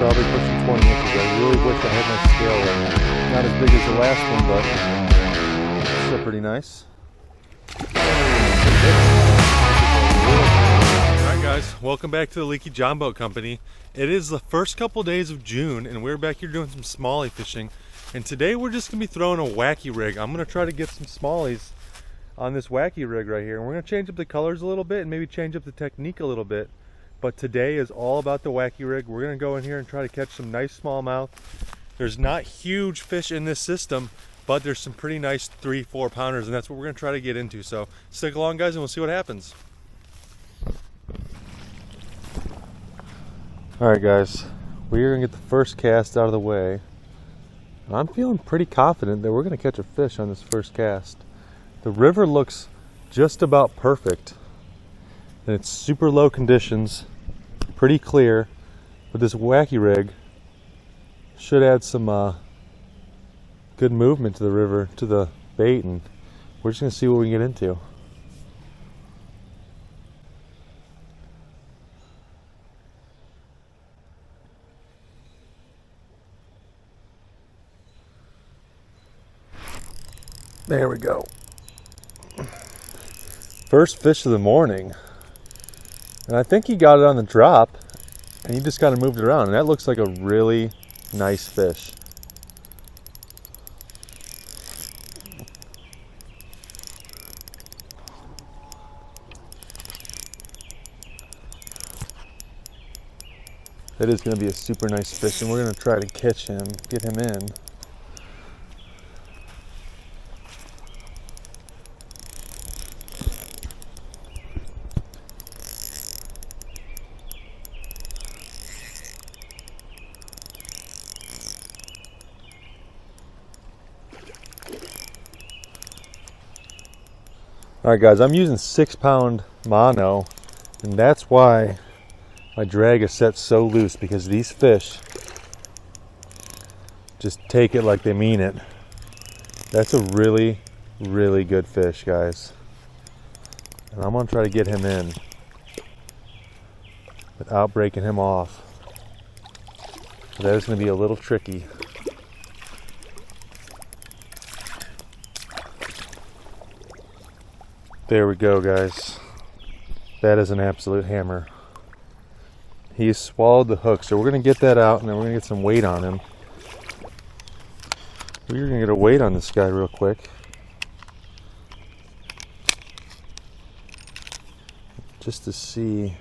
probably pushing 20 inches. I really wish I had my scale right now. Not as big as the last one, but still pretty nice. Alright guys, welcome back to the Leaky John Boat Company. It is the first couple days of June and we're back here doing some smallie fishing. And today we're just going to be throwing a Wacky rig. I'm going to try to get some smallies on this Wacky rig right here. And we're going to change up the colors a little bit and maybe change up the technique a little bit. But today is all about the Wacky rig. We're going to go in here and try to catch some nice smallmouth. There's not huge fish in this system, but there's some pretty nice 3-4 pounders, and that's what we're going to try to get into. So stick along guys and we'll see what happens. Alright guys, we're going to get the first cast out of the way. I'm feeling pretty confident that we're going to catch a fish on this first cast. The river looks just about perfect, and it's super low conditions, pretty clear, but this Wacky rig should add some good movement to the river, to the bait, and we're just going to see what we can get into. There we go. First fish of the morning. And I think he got it on the drop and he just kind of moved it around, and that looks like a really nice fish. That is going to be a super nice fish, and we're going to try to catch him, get him in. Alright guys, I'm using 6-pound mono, and that's why my drag is set so loose, because these fish just take it like they mean it. That's a really, really good fish, guys. And I'm going to try to get him in without breaking him off. But that is going to be a little tricky. There we go, guys. That is an absolute hammer. He swallowed the hook, so we're going to get that out and then we're going to get some weight on him. We're going to get a weight on this guy real quick. Just to see.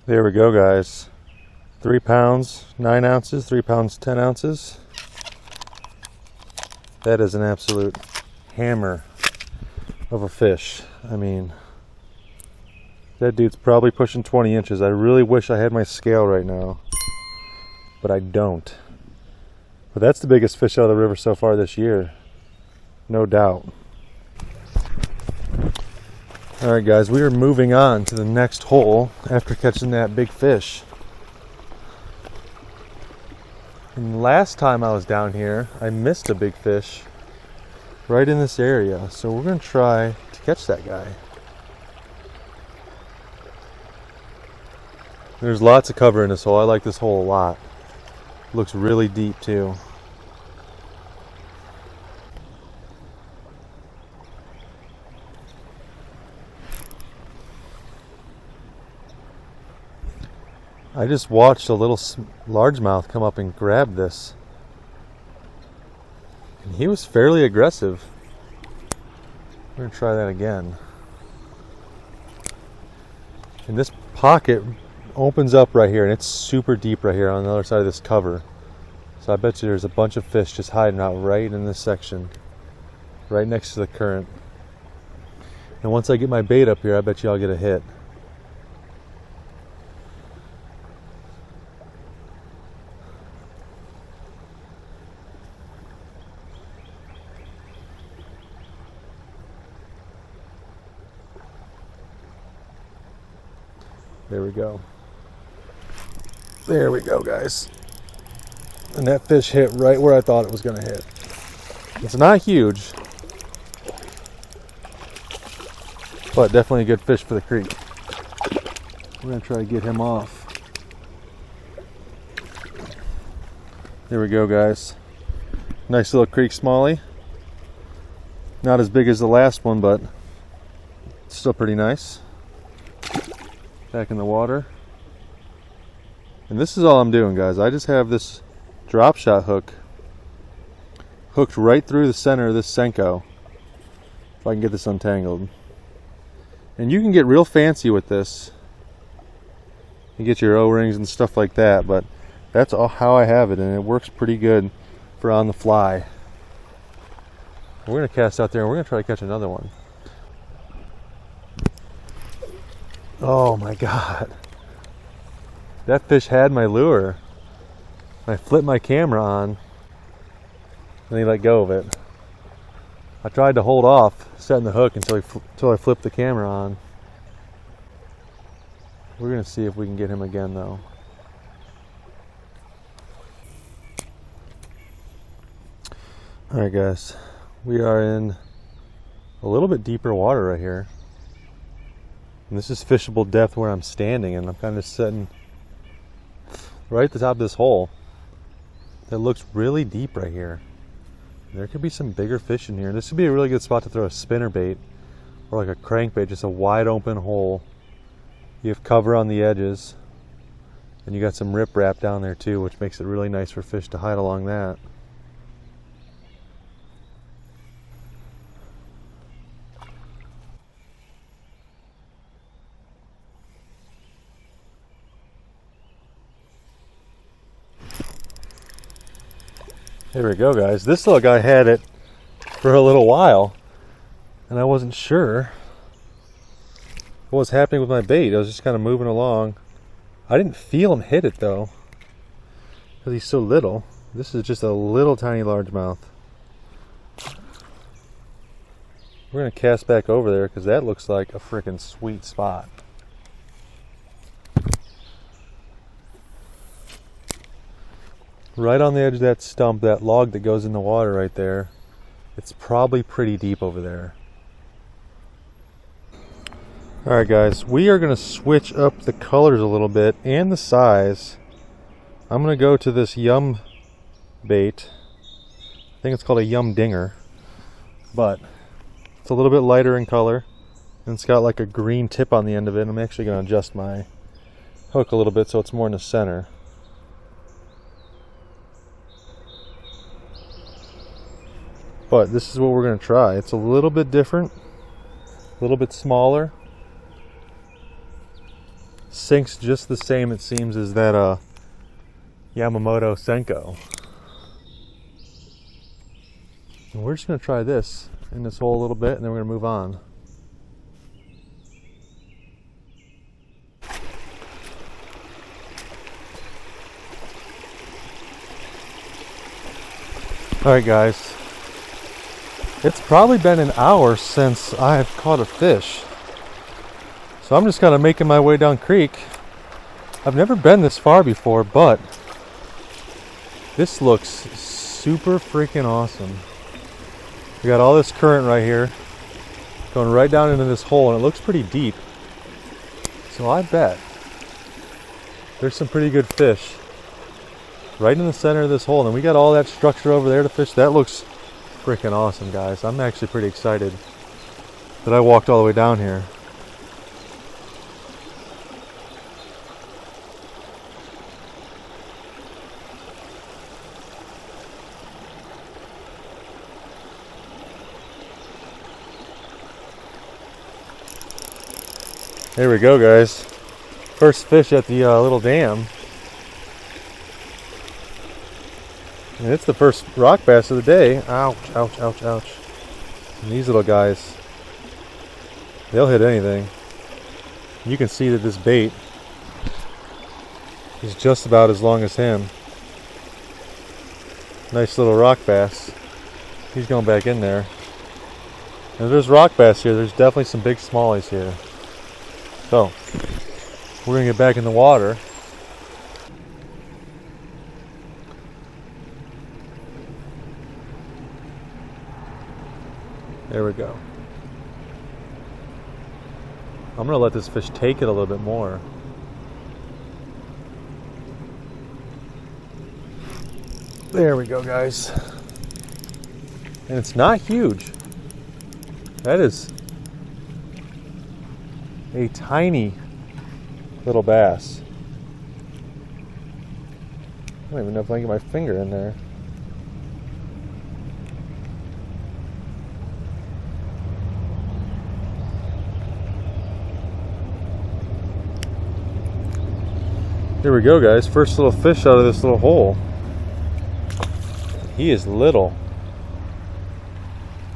There we go, guys. 3 pounds, 9 ounces, 3 pounds, 10 ounces. That is an absolute hammer of a fish. I mean, that dude's probably pushing 20 inches. I really wish I had my scale right now, but I don't. But that's the biggest fish out of the river so far this year, no doubt. Alright guys, we are moving on to the next hole after catching that big fish. And last time I was down here, I missed a big fish right in this area. So we're going to try to catch that guy. There's lots of cover in this hole. I like this hole a lot. Looks really deep too. I just watched a little largemouth come up and grab this. And he was fairly aggressive. We're going to try that again. And this pocket opens up right here, and it's super deep right here on the other side of this cover. So I bet you there's a bunch of fish just hiding out right in this section, right next to the current. And once I get my bait up here, I bet you I'll get a hit. There we go. There we go, guys. And that fish hit right where I thought it was going to hit. It's not huge, but definitely a good fish for the creek. We're gonna try to get him off. There we go, guys. Nice little creek smallie. Not as big as the last one, but still pretty nice. Back in the water. And this is all I'm doing, guys. I just have this drop shot hook hooked right through the center of this Senko. If I can get this untangled. And you can get real fancy with this. You get your O-rings and stuff like that, but that's all how I have it, and it works pretty good for on the fly. We're gonna cast out there and we're gonna try to catch another one. Oh my God. That fish had my lure. I flipped my camera on and he let go of it. I tried to hold off setting the hook until I flipped the camera on. We're gonna see if we can get him again though. Alright guys, we are in a little bit deeper water right here. And this is fishable depth where I'm standing, and I'm kind of sitting right at the top of this hole that looks really deep right here. There could be some bigger fish in here. This would be a really good spot to throw a spinner bait or like a crankbait, just a wide open hole. You have cover on the edges, and you got some riprap down there too, which makes it really nice for fish to hide along that. There we go, guys. This little guy had it for a little while, and I wasn't sure what was happening with my bait. I was just kind of moving along. I didn't feel him hit it though, because he's so little. This is just a little tiny largemouth. We're gonna cast back over there because that looks like a freaking sweet spot. Right on the edge of that stump, that log that goes in the water right there. It's probably pretty deep over there. Alright guys, we are going to switch up the colors a little bit and the size. I'm going to go to this Yum bait. I think it's called a Yum Dinger. But it's a little bit lighter in color. And it's got like a green tip on the end of it. I'm actually going to adjust my hook a little bit so it's more in the center. But this is what we're going to try. It's a little bit different, a little bit smaller. Sinks just the same, it seems, as that Yamamoto Senko. And we're just going to try this in this hole a little bit, and then we're going to move on. Alright guys. It's probably been an hour since I've caught a fish. So I'm just kind of making my way down creek. I've never been this far before, but this looks super freaking awesome. We got all this current right here going right down into this hole, and it looks pretty deep. So I bet there's some pretty good fish right in the center of this hole. And we got all that structure over there to fish. That looks freaking awesome, guys. I'm actually pretty excited that I walked all the way down here. There we go, guys. First fish at the little dam. And it's the first rock bass of the day. Ouch, ouch, ouch, ouch. And these little guys, they'll hit anything. You can see that this bait is just about as long as him. Nice little rock bass. He's going back in there. And there's rock bass here. There's definitely some big smallies here. So, we're going to get back in the water. There we go. I'm going to let this fish take it a little bit more. There we go, guys. And it's not huge. That is a tiny little bass. I don't even know if I can get my finger in there. Here we go, guys. First little fish out of this little hole. He is little.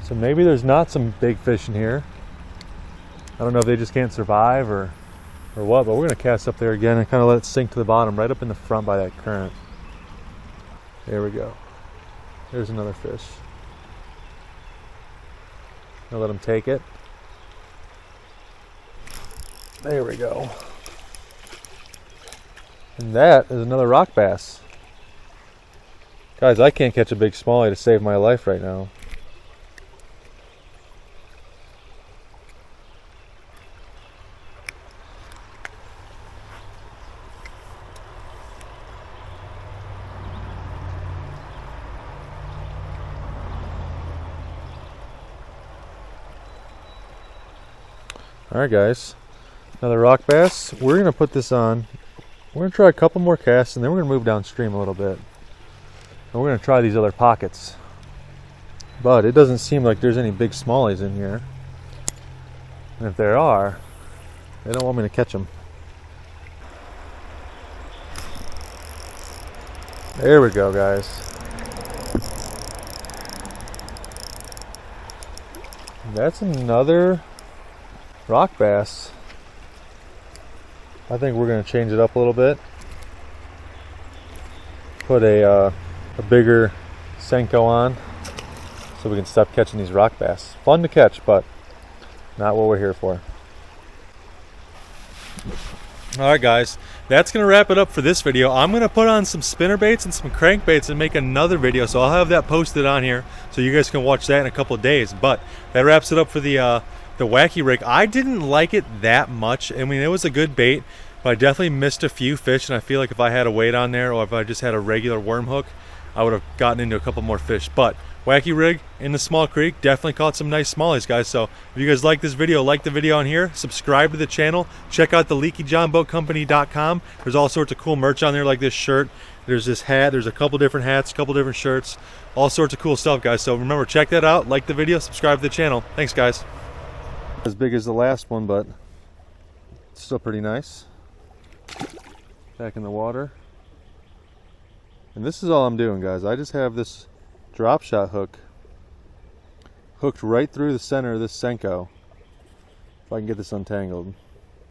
So maybe there's not some big fish in here. I don't know if they just can't survive or what, but we're going to cast up there again and kind of let it sink to the bottom, right up in the front by that current. There we go. There's another fish. I'll let him take it. There we go. And that is another rock bass. Guys, I can't catch a big smallie to save my life right now. Alright guys, another rock bass. We're going to put this on. We're going to try a couple more casts and then we're going to move downstream a little bit. And we're going to try these other pockets. But it doesn't seem like there's any big smallies in here. And if there are, they don't want me to catch them. There we go, guys. That's another rock bass. I think we're going to change it up a little bit. Put a bigger Senko on so we can stop catching these rock bass. Fun to catch, but not what we're here for. Alright guys, that's going to wrap it up for this video. I'm going to put on some spinner baits and some crankbaits and make another video, so I'll have that posted on here so you guys can watch that in a couple of days. But that wraps it up for the Wacky rig. I didn't like it that much. I mean, it was a good bait, but I definitely missed a few fish, and I feel like if I had a weight on there or if I just had a regular worm hook, I would have gotten into a couple more fish. But Wacky rig in the small creek definitely caught some nice smallies, guys. So if you guys like this video, like the video on here, subscribe to the channel, check out the LeakyJohnBoatCompany.com. There's all sorts of cool merch on there, like this shirt. There's this hat. There's a couple different hats, a couple different shirts, all sorts of cool stuff, guys. So remember, check that out, like the video, subscribe to the channel. Thanks, guys. As big as the last one, but it's still pretty nice. Back in the water. And this is all I'm doing, guys. I just have this drop shot hook hooked right through the center of this Senko. If I can get this untangled.